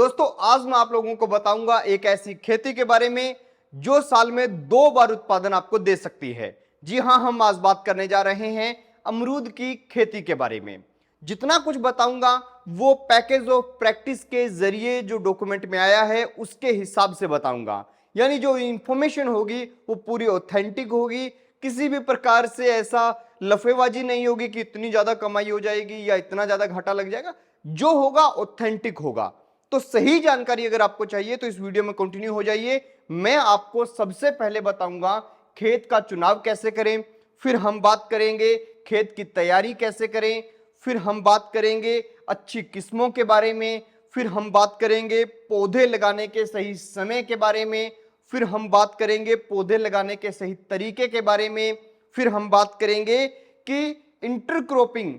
दोस्तों आज मैं आप लोगों को बताऊंगा एक ऐसी खेती के बारे में जो साल में 2 बार उत्पादन आपको दे सकती है। जी हां, हम आज बात करने जा रहे हैं अमरूद की खेती के बारे में। जितना कुछ बताऊंगा वो पैकेज ऑफ प्रैक्टिस के जरिए जो डॉक्यूमेंट में आया है उसके हिसाब से बताऊंगा, यानी जो इंफॉर्मेशन होगी वो पूरी ऑथेंटिक होगी। किसी भी प्रकार से ऐसा लफेबाजी नहीं होगी कि इतनी ज्यादा कमाई हो जाएगी या इतना ज्यादा घाटा लग जाएगा। जो होगा ऑथेंटिक होगा। तो सही जानकारी अगर आपको चाहिए तो इस वीडियो में कंटिन्यू हो जाइए। मैं आपको सबसे पहले बताऊंगा खेत का चुनाव कैसे करें, फिर हम बात करेंगे खेत की तैयारी कैसे करें, फिर हम बात करेंगे अच्छी किस्मों के बारे में, फिर हम बात करेंगे पौधे लगाने के सही समय के बारे में, फिर हम बात करेंगे पौधे लगाने के सही तरीके के बारे में, फिर हम बात करेंगे कि इंटरक्रॉपिंग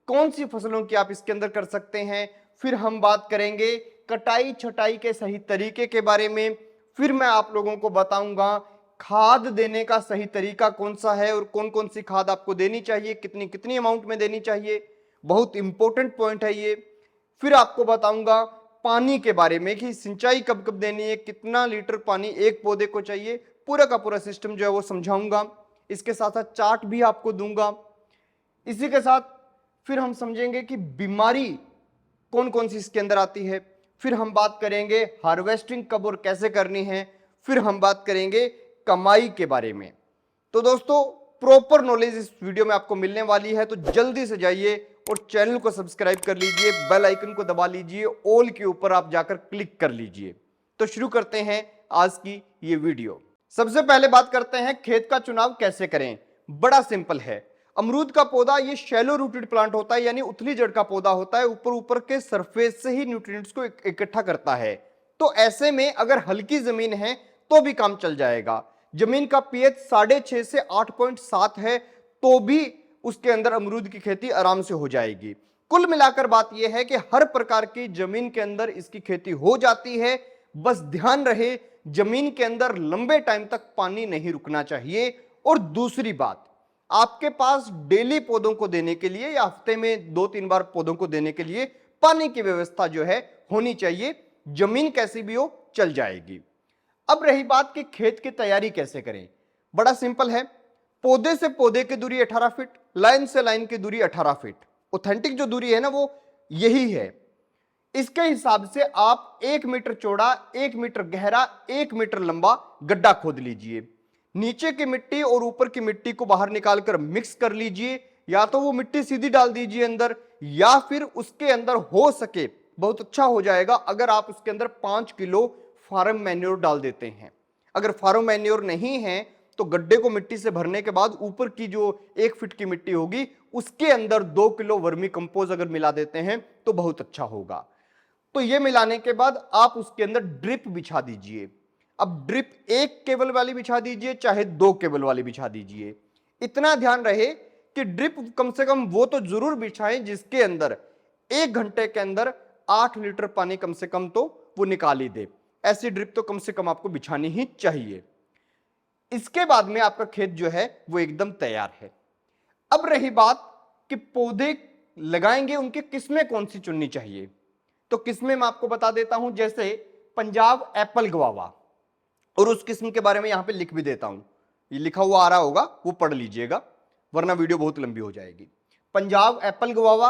कौन सी फसलों की आप इसके अंदर कर सकते हैं, फिर हम बात करेंगे कटाई छटाई के सही तरीके के बारे में, फिर मैं आप लोगों को बताऊंगा खाद देने का सही तरीका कौन सा है और कौन कौन सी खाद आपको देनी चाहिए, कितनी कितनी अमाउंट में देनी चाहिए। बहुत इंपॉर्टेंट पॉइंट है ये। फिर आपको बताऊंगा पानी के बारे में कि सिंचाई कब कब देनी है, कितना लीटर पानी एक पौधे को चाहिए, पूरा का पूरा सिस्टम जो है वो समझाऊंगा। इसके साथ साथ चार्ट भी आपको दूंगा। इसी के साथ फिर हम समझेंगे कि बीमारी कौन कौन सी इसके अंदर आती है, फिर हम बात करेंगे हार्वेस्टिंग कब और कैसे करनी है, फिर हम बात करेंगे कमाई के बारे में। तो दोस्तों प्रॉपर नॉलेज इस वीडियो में आपको मिलने वाली है, तो जल्दी से जाइए और चैनल को सब्सक्राइब कर लीजिए, बेल आइकन को दबा लीजिए, ऑल के ऊपर आप जाकर क्लिक कर लीजिए। तो शुरू करते हैं आज की ये वीडियो। सबसे पहले बात करते हैं खेत का चुनाव कैसे करें। बड़ा सिंपल है। अमरूद का पौधा ये शैलो रूटेड प्लांट होता है, यानी उथली जड़ का पौधा होता है, ऊपर ऊपर के सरफेस से ही न्यूट्रिएंट्स को इकट्ठा करता है। तो ऐसे में अगर हल्की जमीन है तो भी काम चल जाएगा। जमीन का पीएच 6.5 से 8.7 है तो भी उसके अंदर अमरूद की खेती आराम से हो जाएगी। कुल मिलाकर बात यह है कि हर प्रकार की जमीन के अंदर इसकी खेती हो जाती है। बस ध्यान रहे जमीन के अंदर लंबे टाइम तक पानी नहीं रुकना चाहिए। और दूसरी बात, आपके पास डेली पौधों को देने के लिए या हफ्ते में 2-3 बार पौधों को देने के लिए पानी की व्यवस्था जो है होनी चाहिए। जमीन कैसी भी हो चल जाएगी। अब रही बात कि खेत की तैयारी कैसे करें। बड़ा सिंपल है। पौधे से पौधे की दूरी 18 फीट, लाइन से लाइन की दूरी 18 फीट। ऑथेंटिक जो दूरी है ना वो यही है। इसके हिसाब से आप 1 मीटर चौड़ा, 1 मीटर गहरा, 1 मीटर लंबा गड्ढा खोद लीजिए। नीचे की मिट्टी और ऊपर की मिट्टी को बाहर निकालकर मिक्स कर लीजिए। या तो वो मिट्टी सीधी डाल दीजिए अंदर, या फिर उसके अंदर हो सके बहुत अच्छा हो जाएगा अगर आप उसके अंदर 5 किलो फार्म मैन्योर डाल देते हैं। अगर फार्म मैन्योर नहीं है तो गड्ढे को मिट्टी से भरने के बाद ऊपर की जो 1 फीट की मिट्टी होगी उसके अंदर 2 किलो वर्मी कंपोज अगर मिला देते हैं तो बहुत अच्छा होगा। तो ये मिलाने के बाद आप उसके अंदर ड्रिप बिछा दीजिए। अब ड्रिप 1 केबल वाली बिछा दीजिए चाहे 2 केबल वाली बिछा दीजिए। इतना ध्यान रहे कि ड्रिप कम से कम वो तो जरूर बिछाएं जिसके अंदर 1 घंटे के अंदर 8 लीटर पानी कम से कम तो वो निकाल ही दे। ऐसी ड्रिप तो कम से कम आपको बिछानी ही चाहिए। इसके बाद में आपका खेत जो है वो एकदम तैयार है। अब रही बात कि पौधे लगाएंगे उनकी किस्में कौन सी चुननी चाहिए। तो किस्में मैं आपको बता देता हूं, जैसे पंजाब एप्पल गवावा, और उस किस्म के बारे में यहां पे लिख भी देता हूं। ये लिखा हुआ आ रहा होगा वो पढ़ लीजिएगा वरना वीडियो बहुत लंबी हो जाएगी। पंजाब एप्पल गवावा,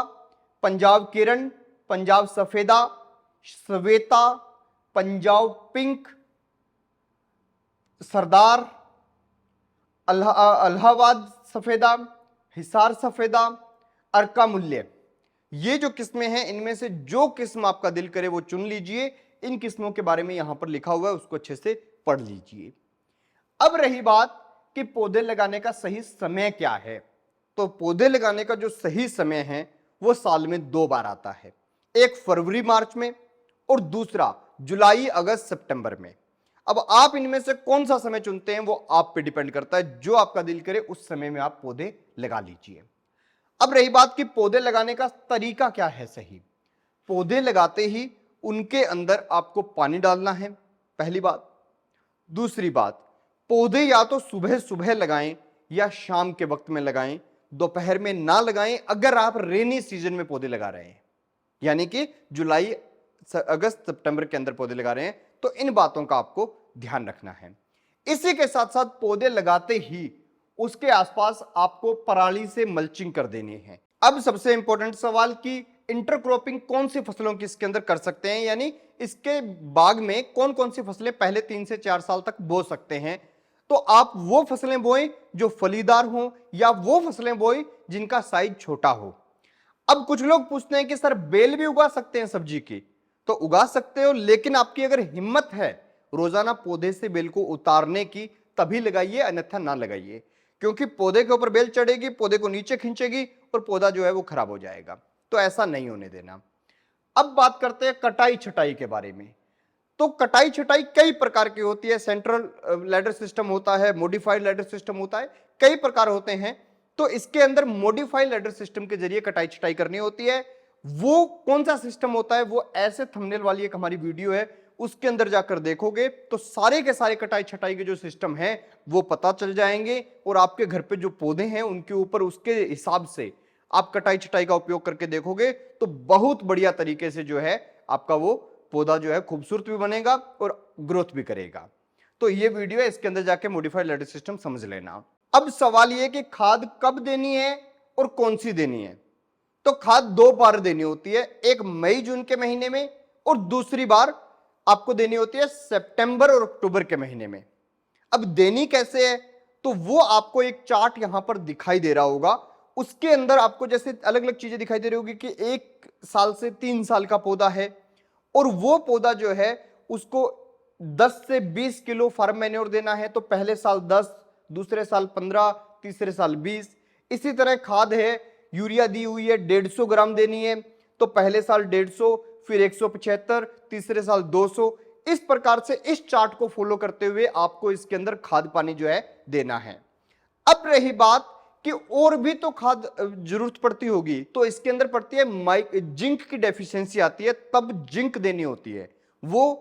पंजाब किरण, पंजाब सफेदा, श्वेता, पंजाब पिंक, सरदार, अलाहाबाद सफेदा, हिसार सफेदा, अर्का मूल्य। ये जो किस्में हैं इनमें से जो किस्म आपका दिल करे वो चुन लीजिए। इन किस्मों के बारे में यहां पर लिखा हुआ है उसको अच्छे से पढ़ लीजिए। अब रही बात कि पौधे लगाने का सही समय क्या है। तो पौधे लगाने का जो सही समय है वो साल में 2 बार आता है। एक फरवरी मार्च में और दूसरा जुलाई अगस्त सितंबर में। अब आप इनमें से कौन सा समय चुनते हैं वो आप पे डिपेंड करता है। जो आपका दिल करे उस समय में आप पौधे लगा लीजिए। अब रही बात कि पौधे लगाने का तरीका क्या है सही। पौधे लगाते ही उनके अंदर आपको पानी डालना है, पहली बात। दूसरी बात, पौधे या तो सुबह सुबह लगाएं या शाम के वक्त में लगाएं, दोपहर में ना लगाएं अगर आप रेनी सीजन में पौधे लगा रहे हैं, यानी कि जुलाई अगस्त सितंबर के अंदर पौधे लगा रहे हैं तो इन बातों का आपको ध्यान रखना है। इसी के साथ साथ पौधे लगाते ही उसके आसपास आपको पराली से मल्चिंग कर देनी है। अब सबसे इंपॉर्टेंट सवाल कि इंटरक्रॉपिंग कौन सी फसलों की इसके अंदर कर सकते हैं, यानी इसके बाग में कौन कौन सी फसलें पहले 3 से 4 साल तक बो सकते हैं। तो आप वो फसलें बोएं जो फलीदार हो या वो फसलें बोएं जिनका साइज छोटा हो। अब कुछ लोग पूछते हैं कि सर बेल भी उगा सकते हैं सब्जी की, तो उगा सकते हो, लेकिन आपकी अगर हिम्मत है रोजाना पौधे से बेल को उतारने की तभी लगाइए, अन्यथा ना लगाइए, क्योंकि पौधे के ऊपर बेल चढ़ेगी, पौधे को नीचे खींचेगी और पौधा जो है वो खराब हो जाएगा। तो ऐसा नहीं होने देना। अब बात करते हैं कटाई छटाई के बारे में। तो कटाई छटाई कई प्रकार की होती है, सेंट्रल लैडर सिस्टम होता है, मॉडिफाइड लैडर सिस्टम होता है, कई प्रकार होते हैं। तो इसके अंदर मॉडिफाइड लैडर सिस्टम के जरिए कटाई छटाई करनी होती है। वो कौन सा सिस्टम होता है, वो ऐसे थंबनेल वाली एक हमारी वीडियो है, उसके अंदर जाकर देखोगे तो सारे के सारे कटाई छटाई के जो सिस्टम है वो पता चल जाएंगे, और आपके घर पे जो पौधे हैं उनके ऊपर उसके हिसाब से आप कटाई छटाई का उपयोग करके देखोगे तो बहुत बढ़िया तरीके से जो है आपका वो पौधा जो है खूबसूरत भी बनेगा और ग्रोथ भी करेगा। तो ये वीडियो है, इसके अंदर जाके मॉडिफाइड लैडर सिस्टम समझ लेना। अब सवाल ये कि खाद कब देनी है और कौन सी देनी है। तो खाद 2 बार देनी होती है, एक मई जून के महीने में और दूसरी बार आपको देनी होती है सितंबर और अक्टूबर के महीने में। अब देनी कैसे है, तो वो आपको एक चार्ट यहां पर दिखाई दे रहा होगा, उसके अंदर आपको जैसे अलग अलग चीजें दिखाई दे रही होगी कि 1 साल से 3 साल का पौधा है और वो पौधा जो है उसको 10 से 20 किलो फार्म मैन्योर देना है। तो पहले साल 10, दूसरे साल 15, तीसरे साल 20। इसी तरह खाद है, यूरिया दी हुई है 150 ग्राम देनी है, तो पहले साल 150, फिर 175, तीसरे साल 200। इस प्रकार से इस चार्ट को फॉलो करते हुए आपको इसके अंदर खाद पानी जो है देना है। अब रही बात कि और भी तो खाद जरूरत पड़ती होगी, तो इसके अंदर पड़ती है जिंक की डेफिशिएंसी आती है, तब जिंक देनी होती है। वो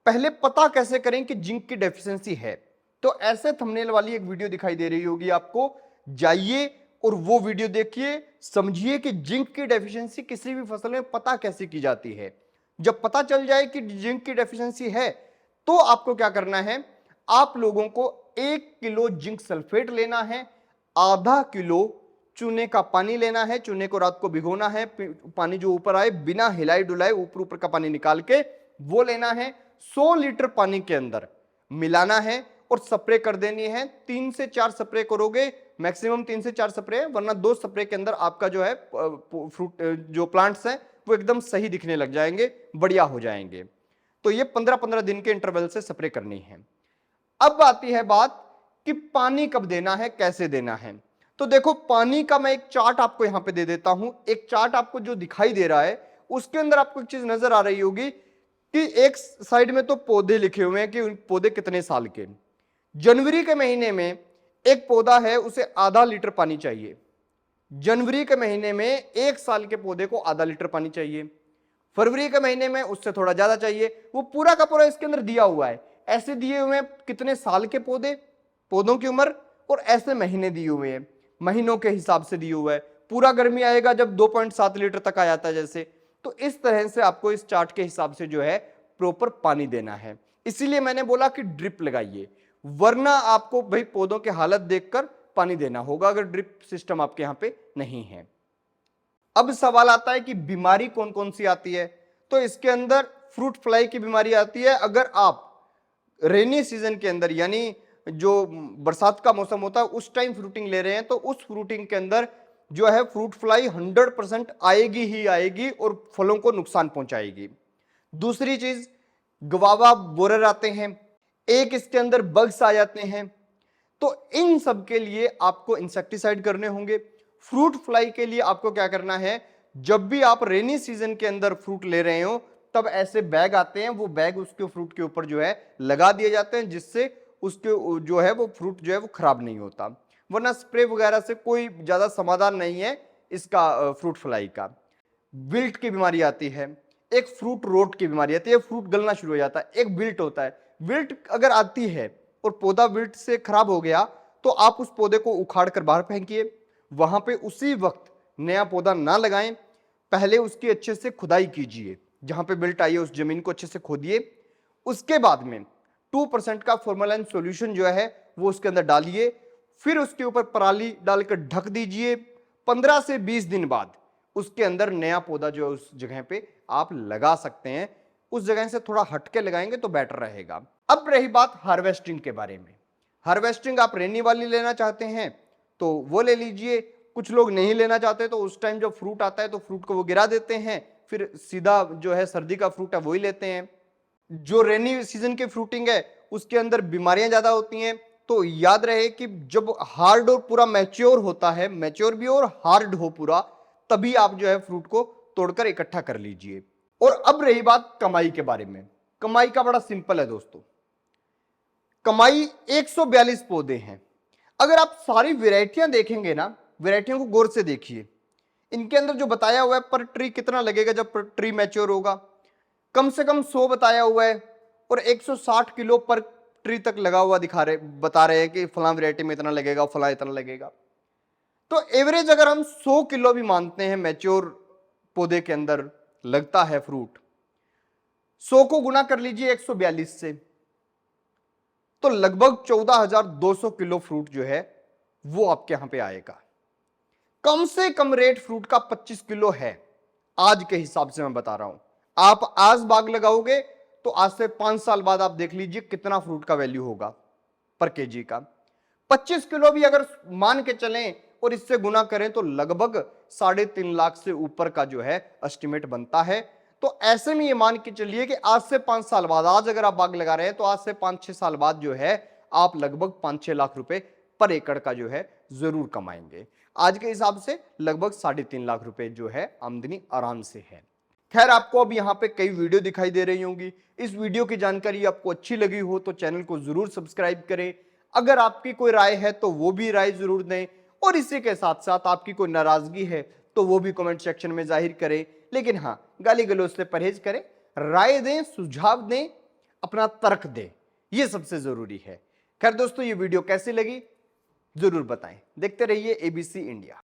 पहले पता कैसे करें कि जिंक की डेफिशिएंसी है, तो ऐसे थंबनेल वाली एक वीडियो दिखाई दे रही होगी आपको, जाइए और वो वीडियो देखिए, समझिए कि जिंक की डेफिशिएंसी किसी भी फसल में पता कैसे की जाती है। जब पता चल जाए कि जिंक की डेफिशिएंसी है तो आपको क्या करना है, आप लोगों को 1 किलो जिंक सल्फेट लेना है, आधा किलो चूने का पानी लेना है, चूने को रात को भिगोना है, पानी जो ऊपर आए बिना हिलाए डुलाए ऊपर ऊपर का पानी निकाल के वो लेना है, 100 लीटर पानी के अंदर मिलाना है और स्प्रे कर देनी है। 3 से 4 स्प्रे करोगे, मैक्सिमम 3 से 4 स्प्रे, वरना 2 स्प्रे के अंदर आपका जो है फ्रूट जो प्लांट्स हैं वो एकदम सही दिखने लग जाएंगे, बढ़िया हो जाएंगे। तो ये 15-15 दिन के इंटरवल से स्प्रे करनी है। अब आती है बात कि पानी कब देना है, कैसे देना है। तो देखो पानी का मैं एक चार्ट आपको यहां पे दे देता हूं। एक चार्ट आपको जो दिखाई दे रहा है उसके अंदर आपको एक चीज नजर आ रही होगी कि एक साइड में तो पौधे लिखे हुए हैं कि पौधे कितने साल के। जनवरी के महीने में एक पौधा है उसे आधा लीटर पानी चाहिए, जनवरी के महीने में 1 साल के पौधे को आधा लीटर पानी चाहिए, फरवरी के महीने में उससे थोड़ा ज्यादा चाहिए। वो पूरा का पूरा इसके अंदर दिया हुआ है, ऐसे दिए हुए हैं कितने साल के पौधे, पौधों की उम्र, और ऐसे महीने दिए हुए हैं, महीनों के हिसाब से दिए हुआ है। पूरा गर्मी आएगा जब 2.7 लीटर तक आ जाता है जैसे, तो इस तरह से आपको इस चार्ट के हिसाब से जो है प्रॉपर पानी देना है। इसीलिए मैंने बोला कि ड्रिप लगाइए, वरना आपको भाई पौधों की हालत देखकर पानी देना होगा अगर ड्रिप सिस्टम आपके यहां पे नहीं है। अब सवाल आता है कि बीमारी कौन कौन सी आती है। तो इसके अंदर फ्रूट फ्लाई की बीमारी आती है। अगर आप रेनी सीजन के अंदर यानी जो बरसात का मौसम होता है उस टाइम फ्रूटिंग ले रहे हैं, तो उस फ्रूटिंग के अंदर जो है फ्रूट फ्लाई 100% आएगी ही आएगी और फलों को नुकसान पहुंचाएगी। दूसरी चीज गवावा बोरर आते हैं, एक इसके अंदर बग्स आ जाते हैं, तो इन सब के लिए आपको इंसेक्टिसाइड करने होंगे। फ्रूट फ्लाई के लिए आपको क्या करना है, जब भी आप रेनी सीजन के अंदर फ्रूट ले रहे हो तब ऐसे बैग आते हैं, वो बैग उसके फ्रूट के ऊपर जो है लगा दिए जाते हैं, जिससे उसके जो है वो फ्रूट जो है वो खराब नहीं होता। वरना स्प्रे वगैरह से कोई ज्यादा समाधान नहीं है इसका फ्रूट फ्लाई का। विल्ट की बीमारी आती है, एक फ्रूट रोट की बीमारी आती है, फ्रूट गलना शुरू हो जाता है, एक विल्ट होता है। विल्ट अगर आती है और पौधा विल्ट से खराब हो गया तो आप उस पौधे को उखाड़ कर बाहर फेंकिए, वहां पे उसी वक्त नया पौधा ना लगाएं, पहले उसकी अच्छे से खुदाई कीजिए। जहां पे बिल्ट आई है उस जमीन को अच्छे से खोदिए। उसके बाद में 2% का फॉर्मलाइन सॉल्यूशन जो है वो उसके अंदर डालिए, फिर उसके ऊपर पराली डालकर ढक दीजिए। 15 से 20 दिन बाद उसके अंदर नया पौधा जो है उस जगह पे आप लगा सकते हैं। उस जगह से थोड़ा हटके लगाएंगे तो बेटर रहेगा। अब रही बात हार्वेस्टिंग के बारे में। हार्वेस्टिंग आप रेनी वाली लेना चाहते हैं तो वो ले लीजिए, कुछ लोग नहीं लेना चाहते तो उस टाइम जब फ्रूट आता है तो फ्रूट को वो गिरा देते हैं, फिर सीधा जो है सर्दी का फ्रूट है वही लेते हैं। जो रेनी सीजन की फ्रूटिंग है उसके अंदर बीमारियां ज्यादा होती हैं, तो याद रहे कि जब हार्ड और पूरा मैच्योर होता है, मैच्योर भी और हार्ड हो पूरा, तभी आप जो है फ्रूट को तोड़कर इकट्ठा कर लीजिए। और अब रही बात कमाई के बारे में। कमाई का बड़ा सिंपल है दोस्तों। कमाई 142 पौधे हैं। अगर आप सारी वैरायटियां देखेंगे ना, वैरायटियों को गौर से देखिए, इनके अंदर जो बताया हुआ है पर ट्री कितना लगेगा जब ट्री मैच्योर होगा, कम से कम 100 बताया हुआ है और 160 किलो पर ट्री तक लगा हुआ बता रहे हैं कि फलां वैरायटी में इतना लगेगा, फलां इतना लगेगा। तो एवरेज अगर हम 100 किलो भी मानते हैं मैच्योर पौधे के अंदर लगता है फ्रूट, 100 को गुना कर लीजिए 142 से, तो लगभग 14,200 किलो फ्रूट जो है वो आपके यहां पे आएगा। कम से कम रेट फ्रूट का 25 किलो है आज के हिसाब से मैं बता रहा हूं। आप आज बाग लगाओगे तो आज से 5 साल बाद आप देख लीजिए कितना फ्रूट का वैल्यू होगा पर केजी का। 25 किलो भी अगर मान के चलें और इससे गुना करें तो लगभग 3.5 लाख से ऊपर का जो है एस्टिमेट बनता है। तो ऐसे में ये मान के चलिए कि आज से 5 साल बाद, आज अगर आप बाग लगा रहे हैं तो आज से 5-6 साल बाद जो है आप लगभग 5-6 लाख रुपए पर एकड़ का जो है जरूर कमाएंगे। आज के हिसाब से लगभग 3.5 लाख रुपए जो है आमदनी आराम से है। खैर, आपको अब यहाँ पे कई वीडियो दिखाई दे रही होंगी। इस वीडियो की जानकारी आपको अच्छी लगी हो तो चैनल को जरूर सब्सक्राइब करें। अगर आपकी कोई राय है तो वो भी राय जरूर दें, और इसी के साथ साथ आपकी कोई नाराजगी है तो वो भी कमेंट सेक्शन में जाहिर करें। लेकिन हाँ, गाली गलौज से परहेज करें, राय दें, सुझाव दें, अपना तर्क दें, ये सबसे जरूरी है। खैर दोस्तों, ये वीडियो कैसी लगी जरूर बताएं। देखते रहिए एबीसी इंडिया।